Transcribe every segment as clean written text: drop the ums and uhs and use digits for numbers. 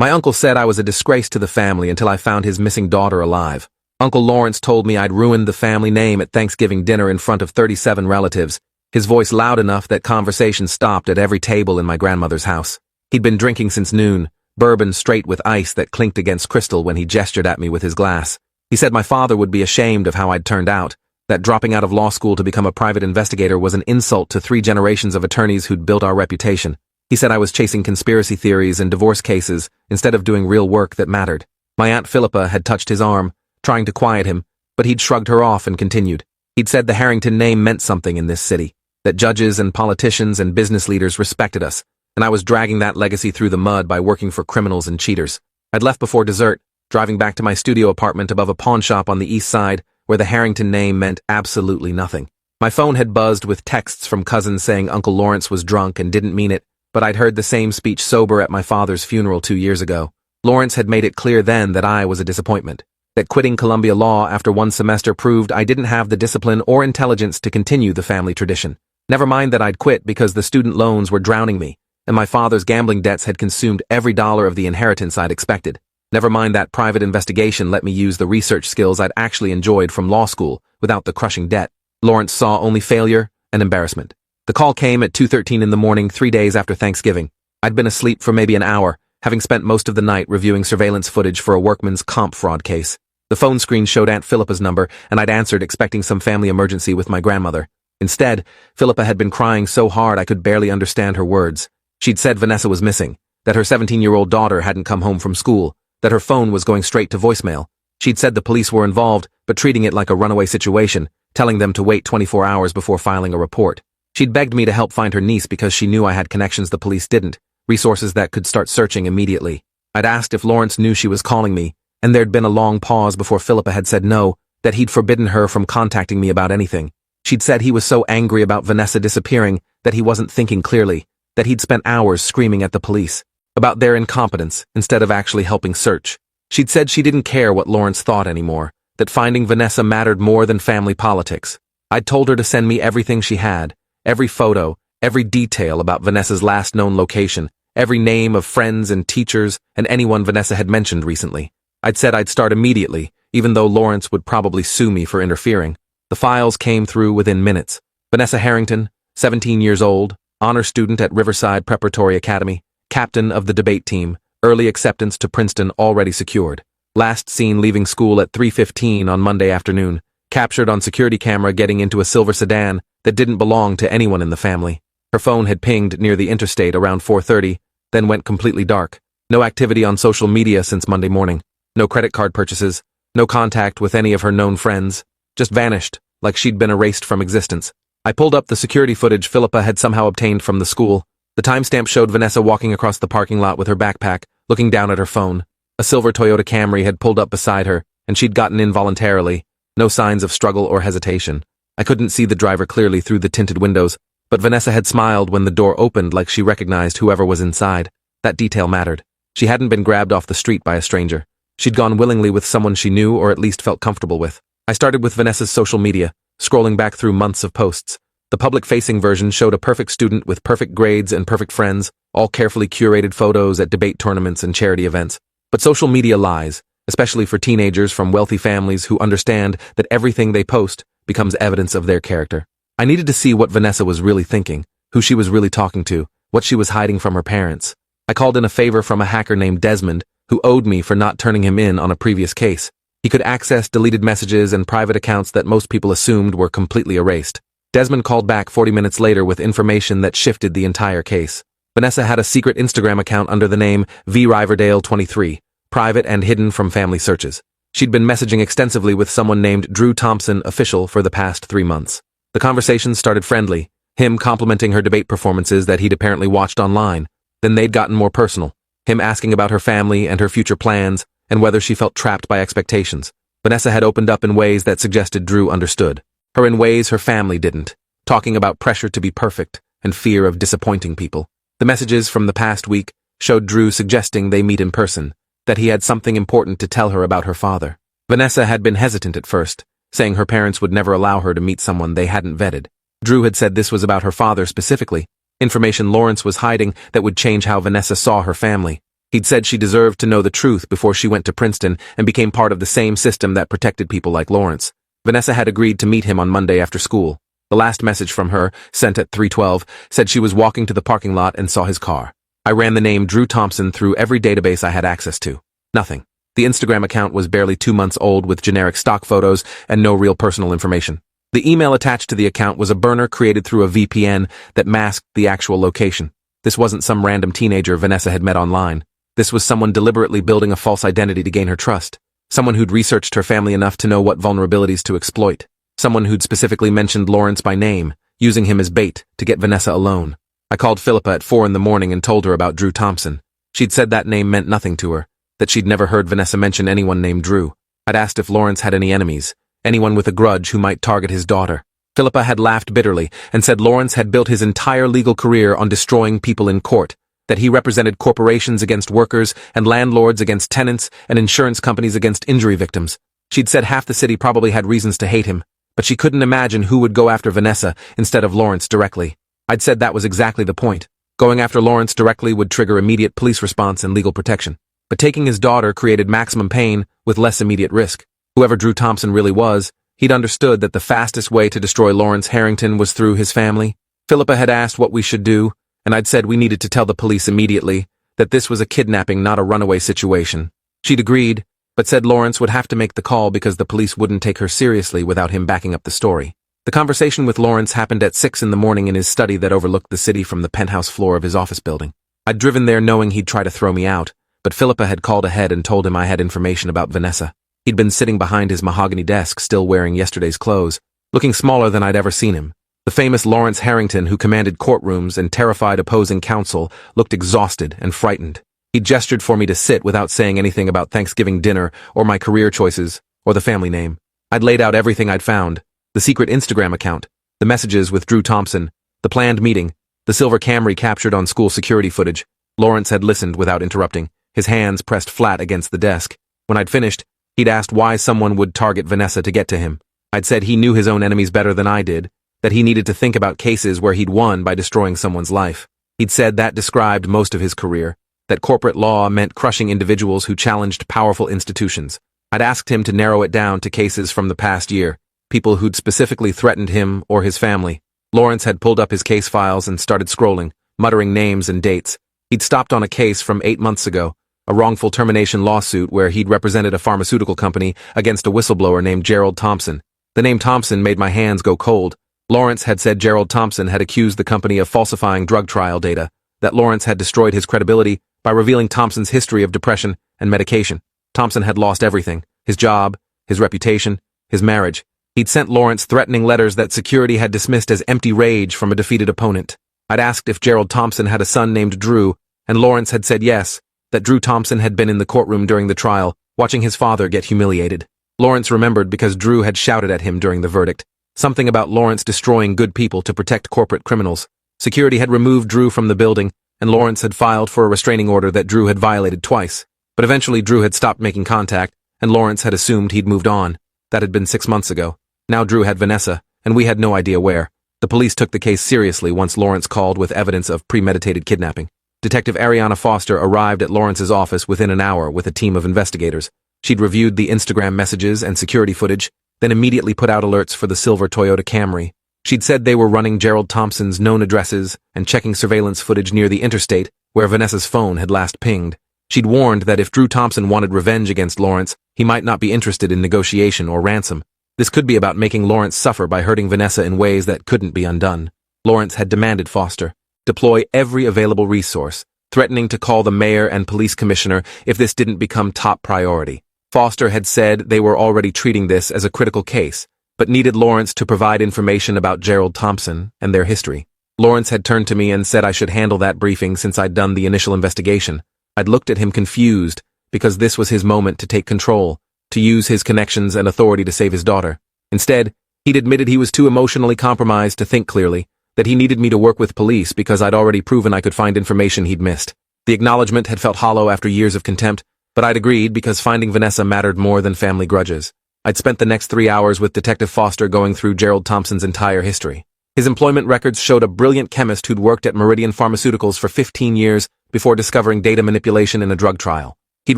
My uncle said I was a disgrace to the family until I found his missing daughter alive. Uncle Lawrence told me I'd ruined the family name at Thanksgiving dinner in front of 37 relatives, his voice loud enough that conversation stopped at every table in my grandmother's house. He'd been drinking since noon, bourbon straight with ice that clinked against crystal when he gestured at me with his glass. He said my father would be ashamed of how I'd turned out, that dropping out of law school to become a private investigator was an insult to 3 generations of attorneys who'd built our reputation. He said I was chasing conspiracy theories and divorce cases instead of doing real work that mattered. My Aunt Philippa had touched his arm, trying to quiet him, but he'd shrugged her off and continued. He'd said the Harrington name meant something in this city, that judges and politicians and business leaders respected us, and I was dragging that legacy through the mud by working for criminals and cheaters. I'd left before dessert, driving back to my studio apartment above a pawn shop on the east side where the Harrington name meant absolutely nothing. My phone had buzzed with texts from cousins saying Uncle Lawrence was drunk and didn't mean it, but I'd heard the same speech sober at my father's funeral 2 years ago. Lawrence had made it clear then that I was a disappointment, that quitting Columbia Law after 1 semester proved I didn't have the discipline or intelligence to continue the family tradition. Never mind that I'd quit because the student loans were drowning me, and my father's gambling debts had consumed every dollar of the inheritance I'd expected. Never mind that private investigation let me use the research skills I'd actually enjoyed from law school without the crushing debt. Lawrence saw only failure and embarrassment. The call came at 2:13 in the morning 3 days after Thanksgiving. I'd been asleep for maybe an hour, having spent most of the night reviewing surveillance footage for a workman's comp fraud case. The phone screen showed Aunt Philippa's number, and I'd answered expecting some family emergency with my grandmother. Instead, Philippa had been crying so hard I could barely understand her words. She'd said Vanessa was missing, that her 17-year-old daughter hadn't come home from school, that her phone was going straight to voicemail. She'd said the police were involved, but treating it like a runaway situation, telling them to wait 24 hours before filing a report. She'd begged me to help find her niece because she knew I had connections the police didn't, resources that could start searching immediately. I'd asked if Lawrence knew she was calling me, and there'd been a long pause before Philippa had said no, that he'd forbidden her from contacting me about anything. She'd said he was so angry about Vanessa disappearing that he wasn't thinking clearly, that he'd spent hours screaming at the police about their incompetence instead of actually helping search. She'd said she didn't care what Lawrence thought anymore, that finding Vanessa mattered more than family politics. I'd told her to send me everything she had, every photo, every detail about Vanessa's last known location, every name of friends and teachers and anyone Vanessa had mentioned recently. I'd said I'd start immediately, even though Lawrence would probably sue me for interfering. The files came through within minutes. Vanessa Harrington, 17 years old, honor student at Riverside Preparatory Academy, captain of the debate team, early acceptance to Princeton already secured. Last seen leaving school at 3:15 on Monday afternoon, captured on security camera getting into a silver sedan that didn't belong to anyone in the family. Her phone had pinged near the interstate around 4:30, then went completely dark. No activity on social media since Monday morning. No credit card purchases. No contact with any of her known friends. Just vanished, like she'd been erased from existence. I pulled up the security footage Philippa had somehow obtained from the school. The timestamp showed Vanessa walking across the parking lot with her backpack, looking down at her phone. A silver Toyota Camry had pulled up beside her, and she'd gotten in voluntarily. No signs of struggle or hesitation. I couldn't see the driver clearly through the tinted windows, but Vanessa had smiled when the door opened like she recognized whoever was inside. That detail mattered. She hadn't been grabbed off the street by a stranger. She'd gone willingly with someone she knew or at least felt comfortable with. I started with Vanessa's social media, scrolling back through months of posts. The public-facing version showed a perfect student with perfect grades and perfect friends, all carefully curated photos at debate tournaments and charity events. But social media lies, especially for teenagers from wealthy families who understand that everything they post becomes evidence of their character. I needed to see what Vanessa was really thinking, who she was really talking to, what she was hiding from her parents. I called in a favor from a hacker named Desmond, who owed me for not turning him in on a previous case. He could access deleted messages and private accounts that most people assumed were completely erased. Desmond called back 40 minutes later with information that shifted the entire case. Vanessa had a secret Instagram account under the name vriverdale23, private and hidden from family searches. She'd been messaging extensively with someone named Drew Thompson Official for the past 3 months. The conversations started friendly, him complimenting her debate performances that he'd apparently watched online. Then they'd gotten more personal, him asking about her family and her future plans, and whether she felt trapped by expectations. Vanessa had opened up in ways that suggested Drew understood. Her in ways her family didn't, talking about pressure to be perfect and fear of disappointing people. The messages from the past week showed Drew suggesting they meet in person, that he had something important to tell her about her father. Vanessa had been hesitant at first, saying her parents would never allow her to meet someone they hadn't vetted. Drew had said this was about her father specifically, information Lawrence was hiding that would change how Vanessa saw her family. He'd said she deserved to know the truth before she went to Princeton and became part of the same system that protected people like Lawrence. Vanessa had agreed to meet him on Monday after school. The last message from her, sent at 3:12, said she was walking to the parking lot and saw his car. I ran the name Drew Thompson through every database I had access to. Nothing. The Instagram account was barely 2 months old with generic stock photos and no real personal information. The email attached to the account was a burner created through a VPN that masked the actual location. This wasn't some random teenager Vanessa had met online. This was someone deliberately building a false identity to gain her trust. Someone who'd researched her family enough to know what vulnerabilities to exploit. Someone who'd specifically mentioned Lawrence by name, using him as bait to get Vanessa alone. I called Philippa at 4 in the morning and told her about Drew Thompson. She'd said that name meant nothing to her, that she'd never heard Vanessa mention anyone named Drew. I'd asked if Lawrence had any enemies, anyone with a grudge who might target his daughter. Philippa had laughed bitterly and said Lawrence had built his entire legal career on destroying people in court, that he represented corporations against workers and landlords against tenants and insurance companies against injury victims. She'd said half the city probably had reasons to hate him, but she couldn't imagine who would go after Vanessa instead of Lawrence directly. I'd said that was exactly the point. Going after Lawrence directly would trigger immediate police response and legal protection. But taking his daughter created maximum pain with less immediate risk. Whoever Drew Thompson really was, he'd understood that the fastest way to destroy Lawrence Harrington was through his family. Philippa had asked what we should do, and I'd said we needed to tell the police immediately that this was a kidnapping, not a runaway situation. She'd agreed, but said Lawrence would have to make the call because the police wouldn't take her seriously without him backing up the story. The conversation with Lawrence happened at 6 in the morning in his study that overlooked the city from the penthouse floor of his office building. I'd driven there knowing he'd try to throw me out, but Philippa had called ahead and told him I had information about Vanessa. He'd been sitting behind his mahogany desk, still wearing yesterday's clothes, looking smaller than I'd ever seen him. The famous Lawrence Harrington, who commanded courtrooms and terrified opposing counsel, looked exhausted and frightened. He gestured for me to sit without saying anything about Thanksgiving dinner or my career choices or the family name. I'd laid out everything I'd found. The secret Instagram account, the messages with Drew Thompson, the planned meeting, the silver Camry captured on school security footage. Lawrence had listened without interrupting, his hands pressed flat against the desk. When I'd finished, he'd asked why someone would target Vanessa to get to him. I'd said he knew his own enemies better than I did, that he needed to think about cases where he'd won by destroying someone's life. He'd said that described most of his career, that corporate law meant crushing individuals who challenged powerful institutions. I'd asked him to narrow it down to cases from the past year, people who'd specifically threatened him or his family. Lawrence had pulled up his case files and started scrolling, muttering names and dates. He'd stopped on a case from 8 months ago, a wrongful termination lawsuit where he'd represented a pharmaceutical company against a whistleblower named Gerald Thompson. The name Thompson made my hands go cold. Lawrence had said Gerald Thompson had accused the company of falsifying drug trial data, that Lawrence had destroyed his credibility by revealing Thompson's history of depression and medication. Thompson had lost everything, his job, his reputation, his marriage. He'd sent Lawrence threatening letters that security had dismissed as empty rage from a defeated opponent. I'd asked if Gerald Thompson had a son named Drew, and Lawrence had said yes, that Drew Thompson had been in the courtroom during the trial, watching his father get humiliated. Lawrence remembered because Drew had shouted at him during the verdict. Something about Lawrence destroying good people to protect corporate criminals. Security had removed Drew from the building, and Lawrence had filed for a restraining order that Drew had violated twice. But eventually Drew had stopped making contact, and Lawrence had assumed he'd moved on. That had been 6 months ago. Now Drew had Vanessa, and we had no idea where. The police took the case seriously once Lawrence called with evidence of premeditated kidnapping. Detective Ariana Foster arrived at Lawrence's office within an hour with a team of investigators. She'd reviewed the Instagram messages and security footage, then immediately put out alerts for the silver Toyota Camry. She'd said they were running Gerald Thompson's known addresses and checking surveillance footage near the interstate where Vanessa's phone had last pinged. She'd warned that if Drew Thompson wanted revenge against Lawrence, he might not be interested in negotiation or ransom. This could be about making Lawrence suffer by hurting Vanessa in ways that couldn't be undone. Lawrence had demanded Foster deploy every available resource, threatening to call the mayor and police commissioner if this didn't become top priority. Foster had said they were already treating this as a critical case, but needed Lawrence to provide information about Gerald Thompson and their history. Lawrence had turned to me and said I should handle that briefing since I'd done the initial investigation. I'd looked at him confused, because this was his moment to take control, to use his connections and authority to save his daughter. Instead, he'd admitted he was too emotionally compromised to think clearly, that he needed me to work with police because I'd already proven I could find information he'd missed. The acknowledgement had felt hollow after years of contempt, but I'd agreed because finding Vanessa mattered more than family grudges. I'd spent the next 3 hours with Detective Foster going through Gerald Thompson's entire history. His employment records showed a brilliant chemist who'd worked at Meridian Pharmaceuticals for 15 years before discovering data manipulation in a drug trial. He'd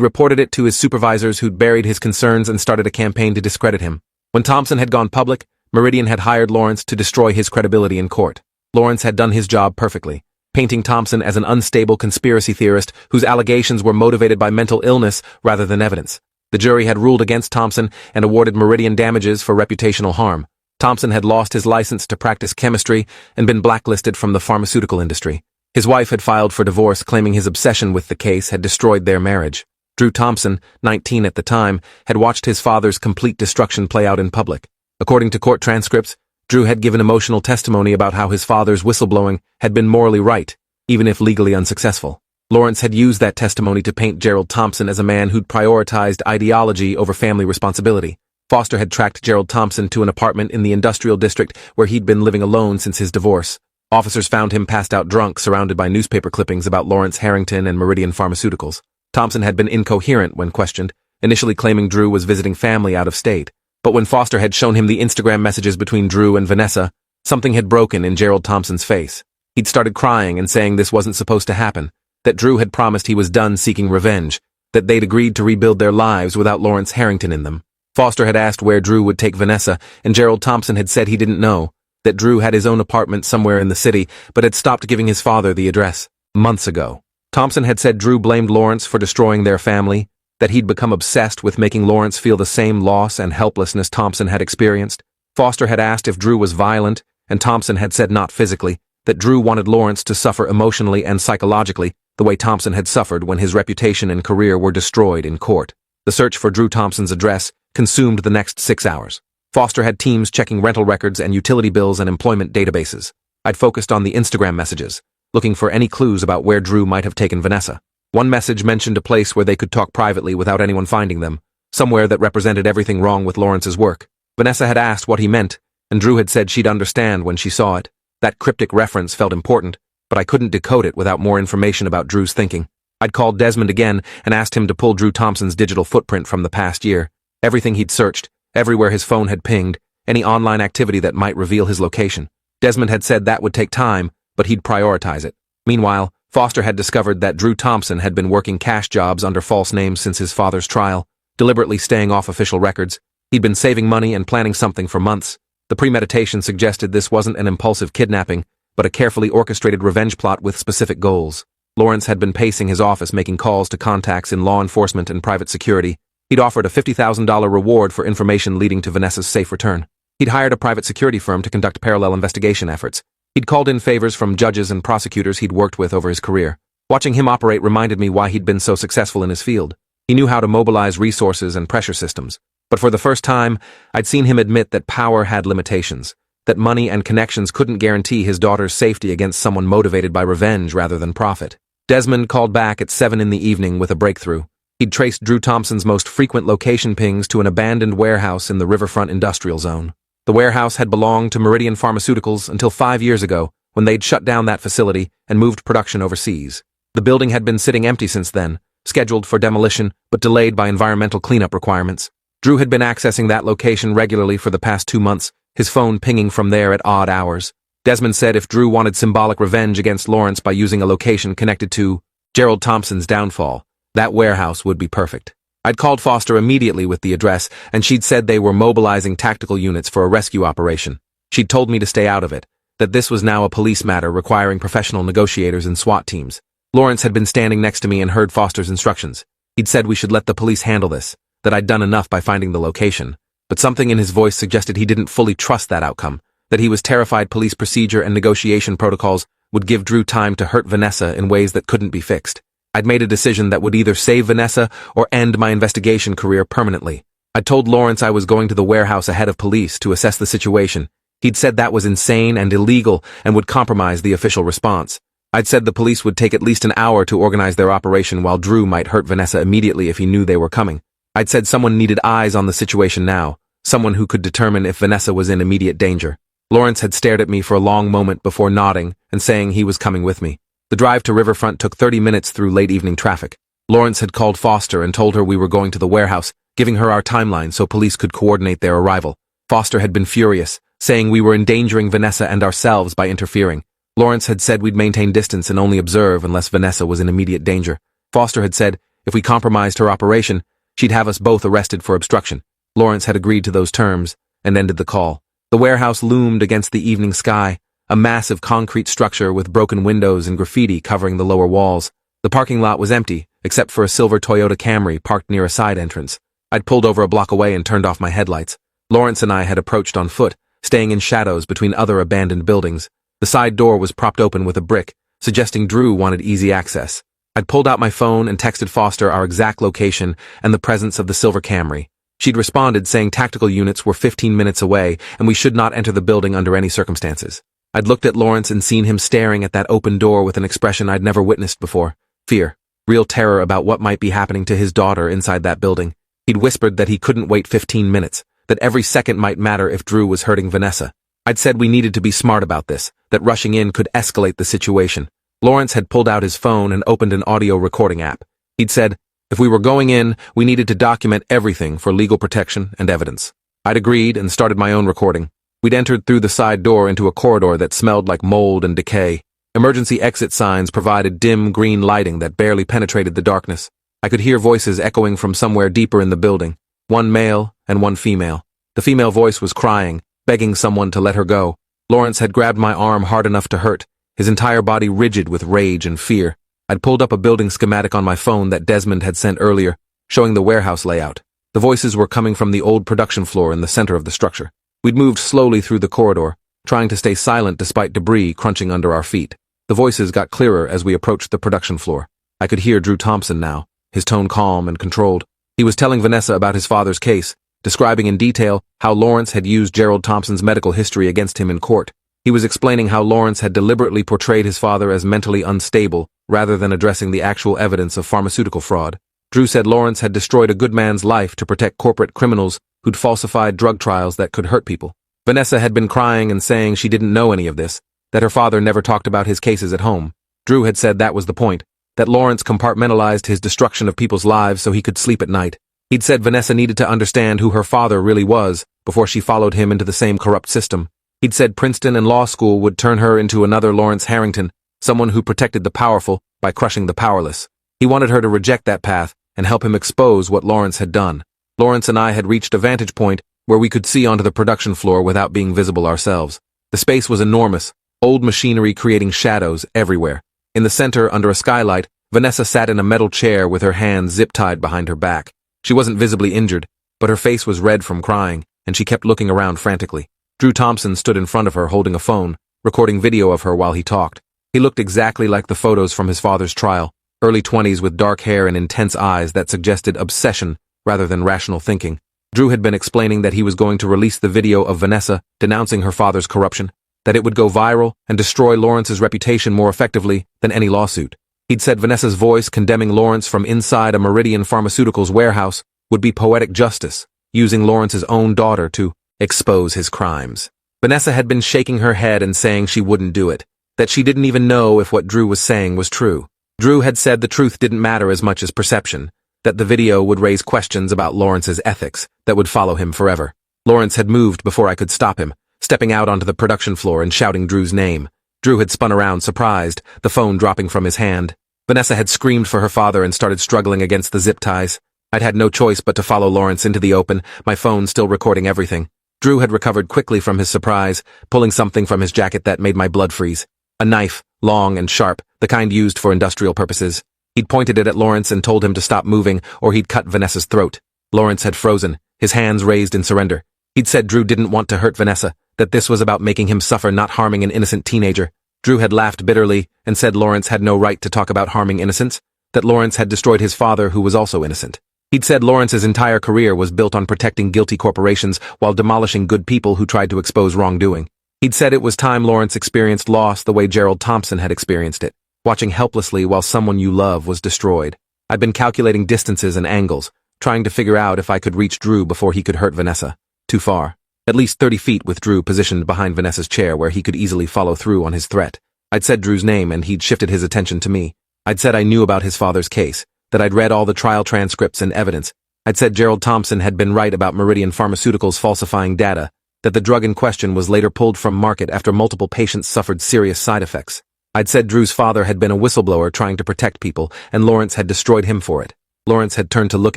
reported it to his supervisors who'd buried his concerns and started a campaign to discredit him. When Thompson had gone public, Meridian had hired Lawrence to destroy his credibility in court. Lawrence had done his job perfectly, painting Thompson as an unstable conspiracy theorist whose allegations were motivated by mental illness rather than evidence. The jury had ruled against Thompson and awarded Meridian damages for reputational harm. Thompson had lost his license to practice chemistry and been blacklisted from the pharmaceutical industry. His wife had filed for divorce, claiming his obsession with the case had destroyed their marriage. Drew Thompson, 19 at the time, had watched his father's complete destruction play out in public. According to court transcripts, Drew had given emotional testimony about how his father's whistleblowing had been morally right, even if legally unsuccessful. Lawrence had used that testimony to paint Gerald Thompson as a man who'd prioritized ideology over family responsibility. Foster had tracked Gerald Thompson to an apartment in the industrial district where he'd been living alone since his divorce. Officers found him passed out drunk, surrounded by newspaper clippings about Lawrence Harrington and Meridian Pharmaceuticals. Thompson had been incoherent when questioned, initially claiming Drew was visiting family out of state. But when Foster had shown him the Instagram messages between Drew and Vanessa, something had broken in Gerald Thompson's face. He'd started crying and saying this wasn't supposed to happen, that Drew had promised he was done seeking revenge, that they'd agreed to rebuild their lives without Lawrence Harrington in them. Foster had asked where Drew would take Vanessa, and Gerald Thompson had said he didn't know, that Drew had his own apartment somewhere in the city, but had stopped giving his father the address months ago. Thompson had said Drew blamed Lawrence for destroying their family, that he'd become obsessed with making Lawrence feel the same loss and helplessness Thompson had experienced. Foster had asked if Drew was violent, and Thompson had said not physically, that Drew wanted Lawrence to suffer emotionally and psychologically, the way Thompson had suffered when his reputation and career were destroyed in court. The search for Drew Thompson's address consumed the next 6 hours. Foster had teams checking rental records and utility bills and employment databases. I'd focused on the Instagram messages, looking for any clues about where Drew might have taken Vanessa. One message mentioned a place where they could talk privately without anyone finding them, somewhere that represented everything wrong with Lawrence's work. Vanessa had asked what he meant, and Drew had said she'd understand when she saw it. That cryptic reference felt important, but I couldn't decode it without more information about Drew's thinking. I'd called Desmond again and asked him to pull Drew Thompson's digital footprint from the past year. Everything he'd searched, everywhere his phone had pinged, any online activity that might reveal his location. Desmond had said that would take time, but he'd prioritize it. Meanwhile, Foster had discovered that Drew Thompson had been working cash jobs under false names since his father's trial, deliberately staying off official records. He'd been saving money and planning something for months. The premeditation suggested this wasn't an impulsive kidnapping, but a carefully orchestrated revenge plot with specific goals. Lawrence had been pacing his office making calls to contacts in law enforcement and private security. He'd offered a $50,000 reward for information leading to Vanessa's safe return. He'd hired a private security firm to conduct parallel investigation efforts. He'd called in favors from judges and prosecutors he'd worked with over his career. Watching him operate reminded me why he'd been so successful in his field. He knew how to mobilize resources and pressure systems. But for the first time, I'd seen him admit that power had limitations, that money and connections couldn't guarantee his daughter's safety against someone motivated by revenge rather than profit. Desmond called back at 7 in the evening with a breakthrough. He'd traced Drew Thompson's most frequent location pings to an abandoned warehouse in the riverfront industrial zone. The warehouse had belonged to Meridian Pharmaceuticals until 5 years ago, when they'd shut down that facility and moved production overseas. The building had been sitting empty since then, scheduled for demolition but delayed by environmental cleanup requirements. Drew had been accessing that location regularly for the past 2 months, his phone pinging from there at odd hours. Desmond said if Drew wanted symbolic revenge against Lawrence by using a location connected to Gerald Thompson's downfall, that warehouse would be perfect. I'd called Foster immediately with the address, and she'd said they were mobilizing tactical units for a rescue operation. She'd told me to stay out of it, that this was now a police matter requiring professional negotiators and SWAT teams. Lawrence had been standing next to me and heard Foster's instructions. He'd said we should let the police handle this, that I'd done enough by finding the location. But something in his voice suggested he didn't fully trust that outcome, that he was terrified police procedure and negotiation protocols would give Drew time to hurt Vanessa in ways that couldn't be fixed. I'd made a decision that would either save Vanessa or end my investigation career permanently. I told Lawrence I was going to the warehouse ahead of police to assess the situation. He'd said that was insane and illegal and would compromise the official response. I'd said the police would take at least an hour to organize their operation while Drew might hurt Vanessa immediately if he knew they were coming. I'd said someone needed eyes on the situation now, someone who could determine if Vanessa was in immediate danger. Lawrence had stared at me for a long moment before nodding and saying he was coming with me. The drive to Riverfront took 30 minutes through late evening traffic. Lawrence had called Foster and told her we were going to the warehouse, giving her our timeline so police could coordinate their arrival. Foster had been furious, saying we were endangering Vanessa and ourselves by interfering. Lawrence had said we'd maintain distance and only observe unless Vanessa was in immediate danger. Foster had said if we compromised her operation, she'd have us both arrested for obstruction. Lawrence had agreed to those terms and ended the call. The warehouse loomed against the evening sky, a massive concrete structure with broken windows and graffiti covering the lower walls. The parking lot was empty, except for a silver Toyota Camry parked near a side entrance. I'd pulled over a block away and turned off my headlights. Lawrence and I had approached on foot, staying in shadows between other abandoned buildings. The side door was propped open with a brick, suggesting Drew wanted easy access. I'd pulled out my phone and texted Foster our exact location and the presence of the silver Camry. She'd responded saying tactical units were 15 minutes away and we should not enter the building under any circumstances. I'd looked at Lawrence and seen him staring at that open door with an expression I'd never witnessed before. Fear. Real terror about what might be happening to his daughter inside that building. He'd whispered that he couldn't wait 15 minutes, that every second might matter if Drew was hurting Vanessa. I'd said we needed to be smart about this, that rushing in could escalate the situation. Lawrence had pulled out his phone and opened an audio recording app. He'd said, if we were going in, we needed to document everything for legal protection and evidence. I'd agreed and started my own recording. We'd entered through the side door into a corridor that smelled like mold and decay. Emergency exit signs provided dim green lighting that barely penetrated the darkness. I could hear voices echoing from somewhere deeper in the building, one male and one female. The female voice was crying, begging someone to let her go. Lawrence had grabbed my arm hard enough to hurt, his entire body rigid with rage and fear. I'd pulled up a building schematic on my phone that Desmond had sent earlier, showing the warehouse layout. The voices were coming from the old production floor in the center of the structure. We'd moved slowly through the corridor, trying to stay silent despite debris crunching under our feet. The voices got clearer as we approached the production floor. I could hear Drew Thompson now, his tone calm and controlled. He was telling Vanessa about his father's case, describing in detail how Lawrence had used Gerald Thompson's medical history against him in court. He was explaining how Lawrence had deliberately portrayed his father as mentally unstable rather than addressing the actual evidence of pharmaceutical fraud. Drew said Lawrence had destroyed a good man's life to protect corporate criminals who'd falsified drug trials that could hurt people. Vanessa had been crying and saying she didn't know any of this, that her father never talked about his cases at home. Drew had said that was the point, that Lawrence compartmentalized his destruction of people's lives so he could sleep at night. He'd said Vanessa needed to understand who her father really was before she followed him into the same corrupt system. He'd said Princeton and law school would turn her into another Lawrence Harrington, someone who protected the powerful by crushing the powerless. He wanted her to reject that path and help him expose what Lawrence had done. Lawrence and I had reached a vantage point where we could see onto the production floor without being visible ourselves. The space was enormous, old machinery creating shadows everywhere. In the center, under a skylight, Vanessa sat in a metal chair with her hands zip-tied behind her back. She wasn't visibly injured, but her face was red from crying, and she kept looking around frantically. Drew Thompson stood in front of her holding a phone, recording video of her while he talked. He looked exactly like the photos from his father's trial, early 20s with dark hair and intense eyes that suggested obsession rather than rational thinking. Drew had been explaining that he was going to release the video of Vanessa denouncing her father's corruption, that it would go viral and destroy Lawrence's reputation more effectively than any lawsuit. He'd said Vanessa's voice condemning Lawrence from inside a Meridian Pharmaceuticals warehouse would be poetic justice, using Lawrence's own daughter to expose his crimes. Vanessa had been shaking her head and saying she wouldn't do it, that she didn't even know if what Drew was saying was true. Drew had said the truth didn't matter as much as perception, that the video would raise questions about Lawrence's ethics that would follow him forever. Lawrence had moved before I could stop him, stepping out onto the production floor and shouting Drew's name. Drew had spun around, surprised, the phone dropping from his hand. Vanessa had screamed for her father and started struggling against the zip ties. I'd had no choice but to follow Lawrence into the open, my phone still recording everything. Drew had recovered quickly from his surprise, pulling something from his jacket that made my blood freeze. A knife, long and sharp, the kind used for industrial purposes. He'd pointed it at Lawrence and told him to stop moving or he'd cut Vanessa's throat. Lawrence had frozen, his hands raised in surrender. He'd said Drew didn't want to hurt Vanessa, that this was about making him suffer, not harming an innocent teenager. Drew had laughed bitterly and said Lawrence had no right to talk about harming innocents, that Lawrence had destroyed his father who was also innocent. He'd said Lawrence's entire career was built on protecting guilty corporations while demolishing good people who tried to expose wrongdoing. He'd said it was time Lawrence experienced loss the way Gerald Thompson had experienced it, watching helplessly while someone you love was destroyed. I'd been calculating distances and angles, trying to figure out if I could reach Drew before he could hurt Vanessa. Too far. At least 30 feet with Drew positioned behind Vanessa's chair where he could easily follow through on his threat. I'd said Drew's name and he'd shifted his attention to me. I'd said I knew about his father's case, that I'd read all the trial transcripts and evidence. I'd said Gerald Thompson had been right about Meridian Pharmaceuticals falsifying data, that the drug in question was later pulled from market after multiple patients suffered serious side effects. I'd said Drew's father had been a whistleblower trying to protect people, and Lawrence had destroyed him for it. Lawrence had turned to look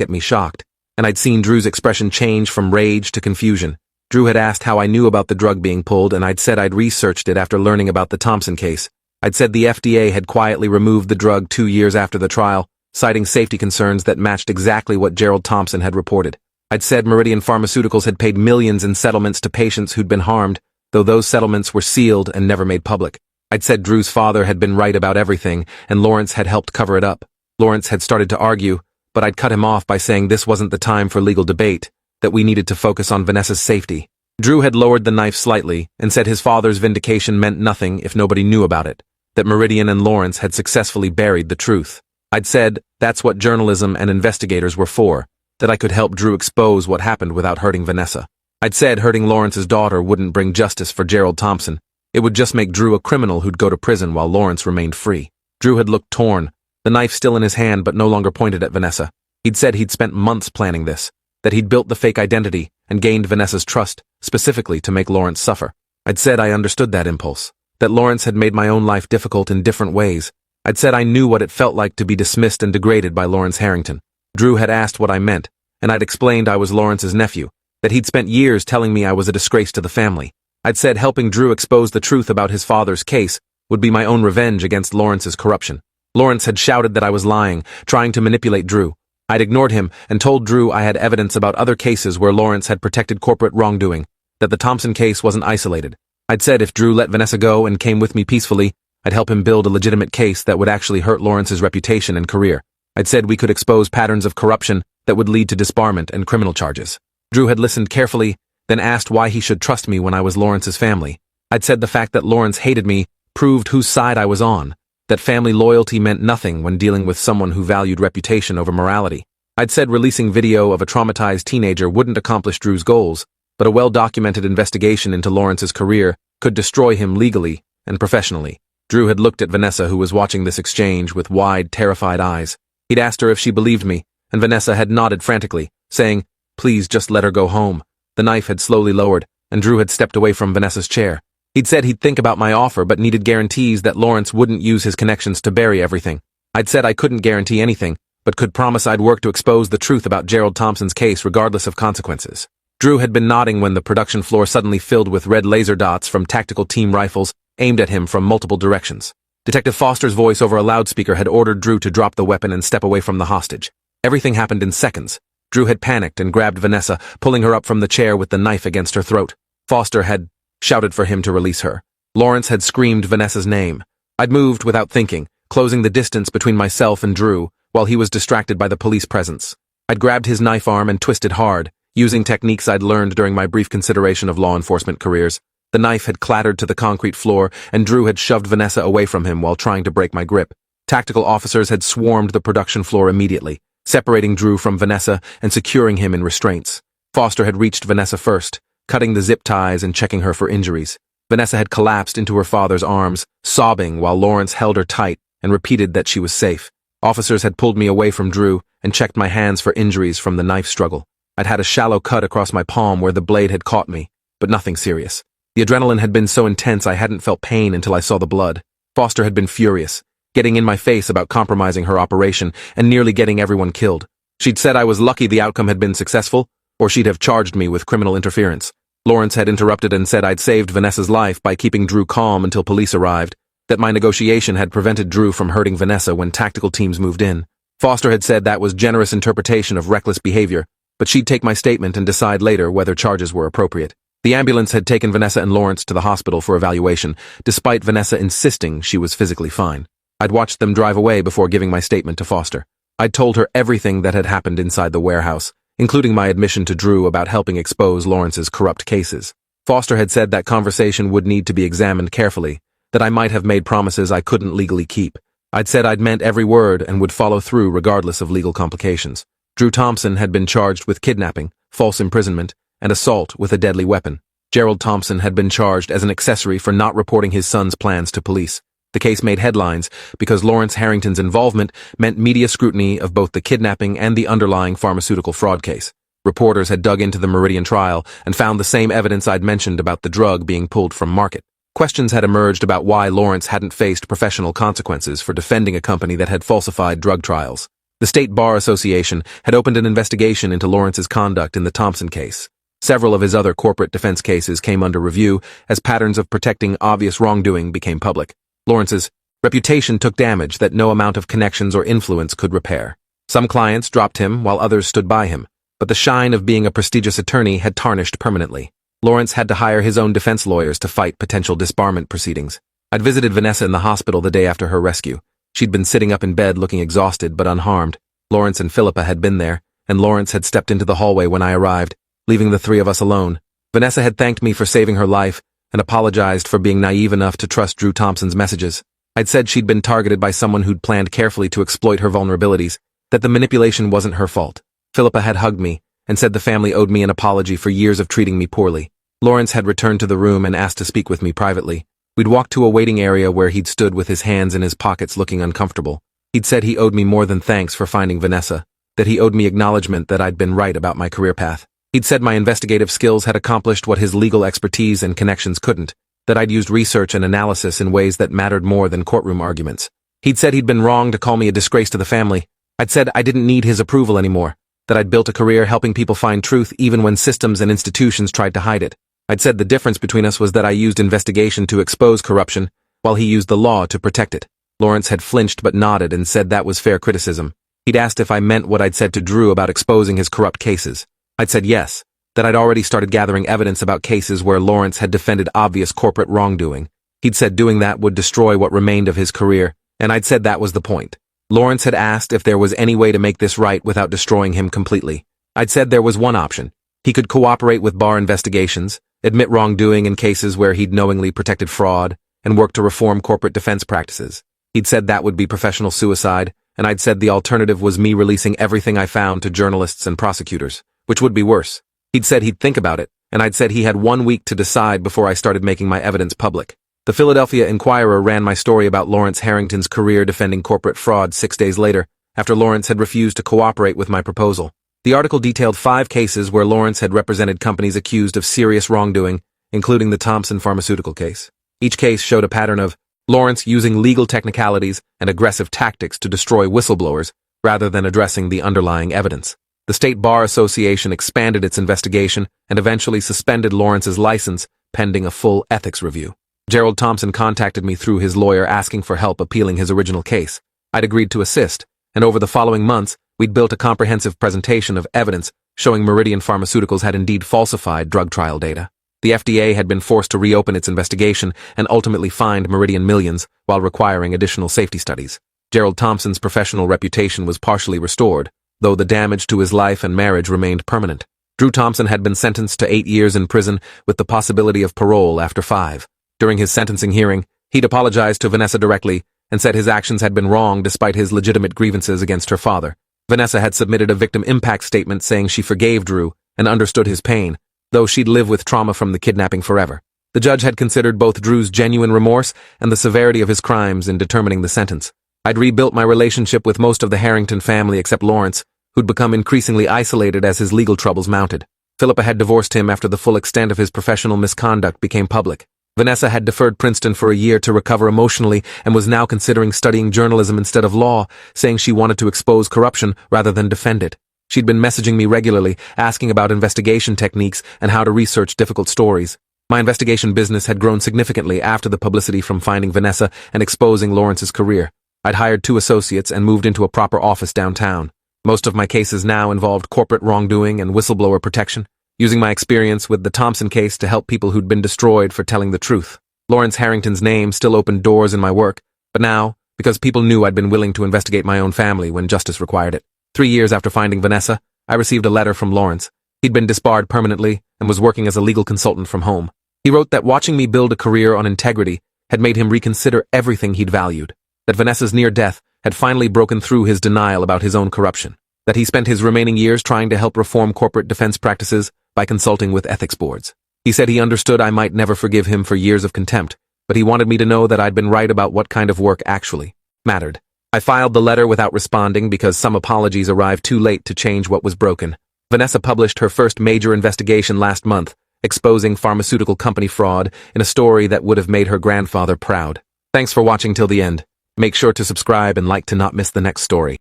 at me shocked, and I'd seen Drew's expression change from rage to confusion. Drew had asked how I knew about the drug being pulled, and I'd said I'd researched it after learning about the Thompson case. I'd said the FDA had quietly removed the drug 2 years after the trial, citing safety concerns that matched exactly what Gerald Thompson had reported. I'd said Meridian Pharmaceuticals had paid millions in settlements to patients who'd been harmed, though those settlements were sealed and never made public. I'd said Drew's father had been right about everything, and Lawrence had helped cover it up. Lawrence had started to argue, but I'd cut him off by saying this wasn't the time for legal debate, that we needed to focus on Vanessa's safety. Drew had lowered the knife slightly and said his father's vindication meant nothing if nobody knew about it, that Meridian and Lawrence had successfully buried the truth. I'd said that's what journalism and investigators were for, that I could help Drew expose what happened without hurting Vanessa. I'd said hurting Lawrence's daughter wouldn't bring justice for Gerald Thompson. It would just make Drew a criminal who'd go to prison while Lawrence remained free. Drew had looked torn, the knife still in his hand but no longer pointed at Vanessa. He'd said he'd spent months planning this, that he'd built the fake identity and gained Vanessa's trust, specifically to make Lawrence suffer. I'd said I understood that impulse, that Lawrence had made my own life difficult in different ways. I'd said I knew what it felt like to be dismissed and degraded by Lawrence Harrington. Drew had asked what I meant, and I'd explained I was Lawrence's nephew, that he'd spent years telling me I was a disgrace to the family. I'd said helping Drew expose the truth about his father's case would be my own revenge against Lawrence's corruption. Lawrence had shouted that I was lying, trying to manipulate Drew. I'd ignored him and told Drew I had evidence about other cases where Lawrence had protected corporate wrongdoing, that the Thompson case wasn't isolated. I'd said if Drew let Vanessa go and came with me peacefully, I'd help him build a legitimate case that would actually hurt Lawrence's reputation and career. I'd said we could expose patterns of corruption that would lead to disbarment and criminal charges. Drew had listened carefully, then asked why he should trust me when I was Lawrence's family. I'd said the fact that Lawrence hated me proved whose side I was on, that family loyalty meant nothing when dealing with someone who valued reputation over morality. I'd said releasing video of a traumatized teenager wouldn't accomplish Drew's goals, but a well-documented investigation into Lawrence's career could destroy him legally and professionally. Drew had looked at Vanessa, who was watching this exchange with wide, terrified eyes. He'd asked her if she believed me, and Vanessa had nodded frantically, saying, "Please just let her go home." The knife had slowly lowered, and Drew had stepped away from Vanessa's chair. He'd said he'd think about my offer but needed guarantees that Lawrence wouldn't use his connections to bury everything. I'd said I couldn't guarantee anything, but could promise I'd work to expose the truth about Gerald Thompson's case regardless of consequences. Drew had been nodding when the production floor suddenly filled with red laser dots from tactical team rifles aimed at him from multiple directions. Detective Foster's voice over a loudspeaker had ordered Drew to drop the weapon and step away from the hostage. Everything happened in seconds. Drew had panicked and grabbed Vanessa, pulling her up from the chair with the knife against her throat. Foster had shouted for him to release her. Lawrence had screamed Vanessa's name. I'd moved without thinking, closing the distance between myself and Drew, while he was distracted by the police presence. I'd grabbed his knife arm and twisted hard, using techniques I'd learned during my brief consideration of law enforcement careers. The knife had clattered to the concrete floor, and Drew had shoved Vanessa away from him while trying to break my grip. Tactical officers had swarmed the production floor immediately, separating Drew from Vanessa and securing him in restraints. Foster had reached Vanessa first, cutting the zip ties and checking her for injuries. Vanessa had collapsed into her father's arms, sobbing while Lawrence held her tight and repeated that she was safe. Officers had pulled me away from Drew and checked my hands for injuries from the knife struggle. I'd had a shallow cut across my palm where the blade had caught me, but nothing serious. The adrenaline had been so intense I hadn't felt pain until I saw the blood. Foster had been furious, getting in my face about compromising her operation and nearly getting everyone killed. She'd said I was lucky the outcome had been successful, or she'd have charged me with criminal interference. Lawrence had interrupted and said I'd saved Vanessa's life by keeping Drew calm until police arrived, that my negotiation had prevented Drew from hurting Vanessa when tactical teams moved in. Foster had said that was generous interpretation of reckless behavior, but she'd take my statement and decide later whether charges were appropriate. The ambulance had taken Vanessa and Lawrence to the hospital for evaluation, despite Vanessa insisting she was physically fine. I'd watched them drive away before giving my statement to Foster. I'd told her everything that had happened inside the warehouse, including my admission to Drew about helping expose Lawrence's corrupt cases. Foster had said that conversation would need to be examined carefully, that I might have made promises I couldn't legally keep. I'd said I'd meant every word and would follow through regardless of legal complications. Drew Thompson had been charged with kidnapping, false imprisonment, and assault with a deadly weapon. Gerald Thompson had been charged as an accessory for not reporting his son's plans to police. The case made headlines because Lawrence Harrington's involvement meant media scrutiny of both the kidnapping and the underlying pharmaceutical fraud case. Reporters had dug into the Meridian trial and found the same evidence I'd mentioned about the drug being pulled from market. Questions had emerged about why Lawrence hadn't faced professional consequences for defending a company that had falsified drug trials. The State Bar Association had opened an investigation into Lawrence's conduct in the Thompson case. Several of his other corporate defense cases came under review as patterns of protecting obvious wrongdoing became public. Lawrence's reputation took damage that no amount of connections or influence could repair. Some clients dropped him while others stood by him, but the shine of being a prestigious attorney had tarnished permanently. Lawrence had to hire his own defense lawyers to fight potential disbarment proceedings. I'd visited Vanessa in the hospital the day after her rescue. She'd been sitting up in bed looking exhausted but unharmed. Lawrence and Philippa had been there, and Lawrence had stepped into the hallway when I arrived, leaving the three of us alone. Vanessa had thanked me for saving her life and apologized for being naive enough to trust Drew Thompson's messages. I'd said she'd been targeted by someone who'd planned carefully to exploit her vulnerabilities, that the manipulation wasn't her fault. Philippa had hugged me and said the family owed me an apology for years of treating me poorly. Lawrence had returned to the room and asked to speak with me privately. We'd walked to a waiting area where he'd stood with his hands in his pockets looking uncomfortable. He'd said he owed me more than thanks for finding Vanessa, that he owed me acknowledgement that I'd been right about my career path. He'd said my investigative skills had accomplished what his legal expertise and connections couldn't, that I'd used research and analysis in ways that mattered more than courtroom arguments. He'd said he'd been wrong to call me a disgrace to the family. I'd said I didn't need his approval anymore, that I'd built a career helping people find truth even when systems and institutions tried to hide it. I'd said the difference between us was that I used investigation to expose corruption, while he used the law to protect it. Lawrence had flinched but nodded and said that was fair criticism. He'd asked if I meant what I'd said to Drew about exposing his corrupt cases. I'd said yes, that I'd already started gathering evidence about cases where Lawrence had defended obvious corporate wrongdoing. He'd said doing that would destroy what remained of his career, and I'd said that was the point. Lawrence had asked if there was any way to make this right without destroying him completely. I'd said there was one option. He could cooperate with bar investigations, admit wrongdoing in cases where he'd knowingly protected fraud, and work to reform corporate defense practices. He'd said that would be professional suicide, and I'd said the alternative was me releasing everything I found to journalists and prosecutors, which would be worse. He'd said he'd think about it, and I'd said he had 1 week to decide before I started making my evidence public. The Philadelphia Inquirer ran my story about Lawrence Harrington's career defending corporate fraud 6 days later, after Lawrence had refused to cooperate with my proposal. The article detailed 5 cases where Lawrence had represented companies accused of serious wrongdoing, including the Thompson pharmaceutical case. Each case showed a pattern of Lawrence using legal technicalities and aggressive tactics to destroy whistleblowers, rather than addressing the underlying evidence. The State Bar Association expanded its investigation and eventually suspended Lawrence's license, pending a full ethics review. Gerald Thompson contacted me through his lawyer asking for help appealing his original case. I'd agreed to assist, and over the following months, we'd built a comprehensive presentation of evidence showing Meridian Pharmaceuticals had indeed falsified drug trial data. The FDA had been forced to reopen its investigation and ultimately fined Meridian millions while requiring additional safety studies. Gerald Thompson's professional reputation was partially restored, though the damage to his life and marriage remained permanent. Drew Thompson had been sentenced to 8 years in prison with the possibility of parole after 5. During his sentencing hearing, he'd apologized to Vanessa directly and said his actions had been wrong despite his legitimate grievances against her father. Vanessa had submitted a victim impact statement saying she forgave Drew and understood his pain, though she'd live with trauma from the kidnapping forever. The judge had considered both Drew's genuine remorse and the severity of his crimes in determining the sentence. I'd rebuilt my relationship with most of the Harrington family except Lawrence, who'd become increasingly isolated as his legal troubles mounted. Philippa had divorced him after the full extent of his professional misconduct became public. Vanessa had deferred Princeton for a year to recover emotionally and was now considering studying journalism instead of law, saying she wanted to expose corruption rather than defend it. She'd been messaging me regularly, asking about investigation techniques and how to research difficult stories. My investigation business had grown significantly after the publicity from finding Vanessa and exposing Lawrence's career. I'd hired 2 associates and moved into a proper office downtown. Most of my cases now involved corporate wrongdoing and whistleblower protection, using my experience with the Thompson case to help people who'd been destroyed for telling the truth. Lawrence Harrington's name still opened doors in my work, but now, because people knew I'd been willing to investigate my own family when justice required it. 3 years after finding Vanessa, I received a letter from Lawrence. He'd been disbarred permanently and was working as a legal consultant from home. He wrote that watching me build a career on integrity had made him reconsider everything he'd valued, that Vanessa's near death had finally broken through his denial about his own corruption, that he spent his remaining years trying to help reform corporate defense practices by consulting with ethics boards. He said he understood I might never forgive him for years of contempt, but he wanted me to know that I'd been right about what kind of work actually mattered. I filed the letter without responding because some apologies arrived too late to change what was broken. Vanessa published her first major investigation last month, exposing pharmaceutical company fraud in a story that would have made her grandfather proud. Thanks for watching till the end. Make sure to subscribe and like to not miss the next story.